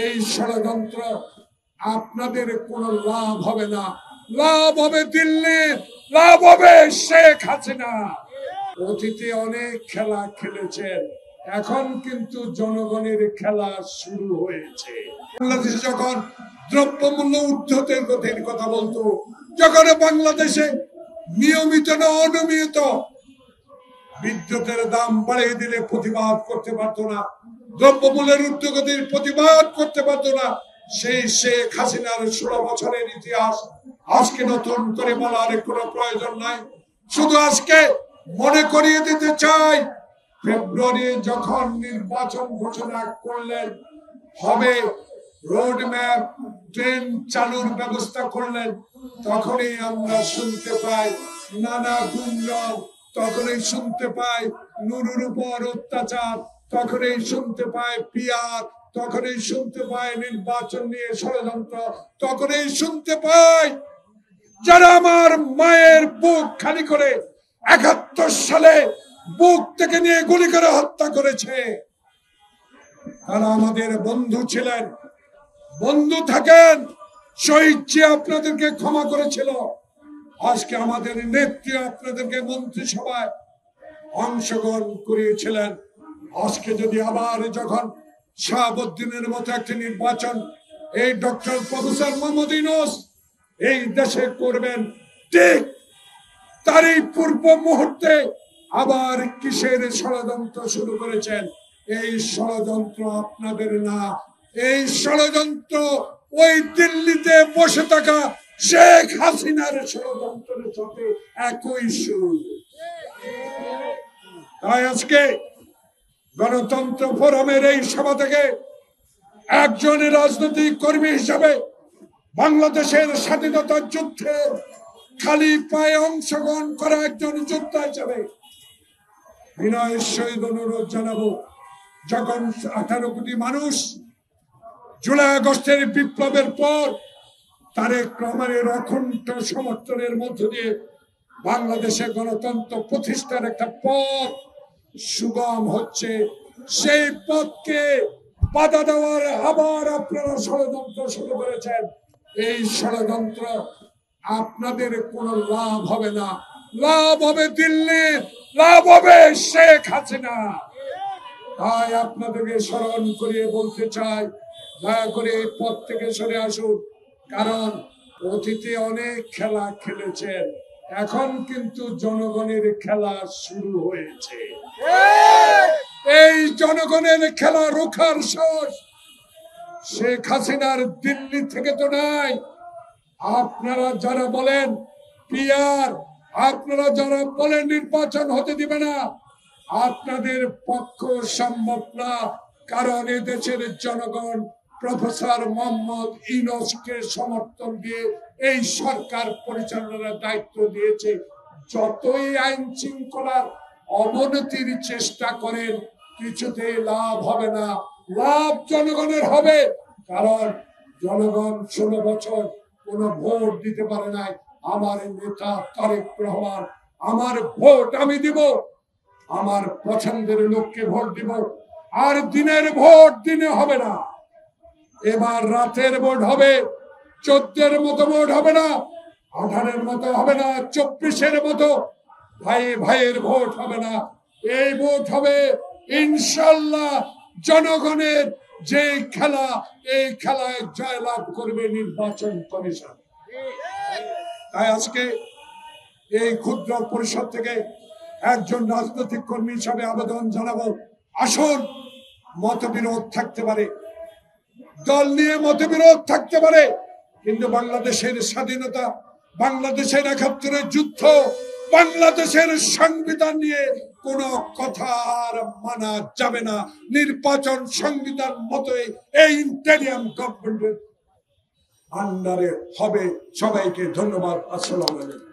এই ষড়যন্ত্র আপনাদের কোনো লাভ হবে না। লাভ হবে দিল্লির, লাভ হবে শেখ হাসিনা। অতীতে অনেক খেলা খেলেছেন, এখন কিন্তু জনগণের খেলা শুরু হয়েছে। বাংলাদেশে যখন দ্রব্যমূল্য ঊর্ধ্বগতির গতির কথা বলতো, যখন বাংলাদেশে নিয়মিত না অনিয়মিত বিদ্যুতের দাম বাড়িয়ে দিলে প্রতিবাদ করতে পারতো না, দ্রব্যমূল্যের ঊর্ধ্বগতির প্রতিবাদ করতে পারতো না, সেই শেখ হাসিনার 16 বছরের ইতিহাস আজকে নতুন করে বলার কোনো প্রয়োজন নাই। শুধু আজকে মনে করিয়ে দিতে চাই, ফেব্রুয়ারি যখন নির্বাচন ঘোষণা করলেন, হবে রোড ম্যাপ, ট্রেন চালুর ব্যবস্থা করলেন, তখনই আমরা শুনতে পাই নানা গুঞ্জন, তখনই শুনতে পাই নুরুর উপর অত্যাচার, তখনই শুনতে পাই পিয়ার, তখনই শুনতে পাই নির্বাচন নিয়ে ষড়যন্ত্র, তখনই শুনতে পাই যারা আমার মায়ের বুক খালি করে 71 সালে বুক থেকে নিয়ে গুলি করে হত্যা করেছে, তারা আমাদের বন্ধু ছিলেন। বন্ধু থাকেন, শহীদ জিয়া আপনাদেরকে ক্ষমা করেছিল। আজকে আমাদের নেত্রী আপনাদেরকে মন্ত্রিসভায় অংশগ্রহণ করিয়েছিলেন। আজকে যদি আবার যখন শাহাবুদ্দিনের মতো একটি নির্বাচন এই ডক্টর প্রফেসর মোহাম্মদ ইউনূস এই দেশে করবেন, ঠিক তারই পূর্ব মুহূর্তে আবার কিসের ষড়যন্ত্র শুরু করেছেন? এই ষড়যন্ত্র আপনাদের না, এই ষড়যন্ত্র ওই দিল্লিতে বসে থাকা শেখ হাসিনার ষড়যন্ত্রের সাথে একই সুর। তাই আজকে গণতন্ত্র ফোরামের এই সভা থেকে একজন রাজনৈতিক কর্মী হিসাবে বাংলাদেশের স্বাধীনতা যুদ্ধে খালি পায়ে অংশগ্রহণ করা একজন যোদ্ধা হিসাবে বিনয়ের সহিত অনুরোধ জানাবো, যখন 18 কোটি মানুষ জুলাই আগস্টের বিপ্লবের পর তারেক রহমানের অখণ্ড সমর্থনের মধ্য দিয়ে বাংলাদেশে গণতন্ত্র প্রতিষ্ঠার একটা পথ সুগম হচ্ছে, সেই পথকে বাধা দেওয়ার আবার আপনারা ষড়যন্ত্র শুরু করেছেন। এই ষড়যন্ত্র আপনাদের কোনো লাভ হবে না। লাভ হবে দিল্লির, লাভ হবে শেখ হাসিনা। তাই আপনাদেরকে স্মরণ করিয়ে বলতে চাই, দয়া করে এই পথ থেকে সরে আসুন। কারণ অতীতে অনেক খেলা খেলেছেন, এখন কিন্তু জনগণের খেলা শুরু হয়েছে। এই জনগণের খেলা রোখার সাহস শেখ হাসিনার দিল্লি থেকে তো নাই। আপনারা যারা বলেন পিয়ার, আপনারা যারা বলেন নির্বাচন হতে দিবে না, আপনাদের পক্ষ সম্ভব না। কারণ এদেশের জনগণ প্রফেসর মোহাম্মদ ইউনূসকে সমর্থন দিয়ে এই সরকার পরিচালনার দায়িত্ব দিয়েছে। যতই আইন শৃঙ্খলার অবনতির চেষ্টা করেন, কিছুতেই লাভ হবে না। লাভ জনগণের হবে, কারণ জনগণ 16 বছর কোনো ভোট দিতে পারে নাই। আমার নেতা তারেক রহমান, আমার ভোট আমি দিব, আমার পছন্দের লোককে ভোট দিব। আর দিনের ভোট দিনে হবে না, এবার রাতের ভোট হবে। 14-এর মতো ভোট হবে না, 18-এর মতো হবে না, 24-এর মতো ভাই ভাইয়ের ভোট হবে না। এই ভোট হবে ইনশাল্লাহ জনগণের। যে খেলা, এই খেলায় জয়লাভ করবে নির্বাচন কমিশন। তাই আজকে এই ক্ষুদ্র পরিষদ থেকে একজন রাজনৈতিক কর্মী হিসাবে আবেদন জানাবো, আসুন। মতবিরোধ থাকতে পারে, দল নিয়ে মতবিরোধ থাকতে পারে, কিন্তু বাংলাদেশের স্বাধীনতা, বাংলাদেশের 71-এর যুদ্ধ, বাংলাদেশের সংবিধান নিয়ে কোনো কথা আর মানা যাবে না। নির্বাচন সংবিধান মতোই এই ইন্টেরিয়াম গভর্নমেন্টের আন্ডারে হবে। সবাইকে ধন্যবাদ। আসসালামু আলাইকুম।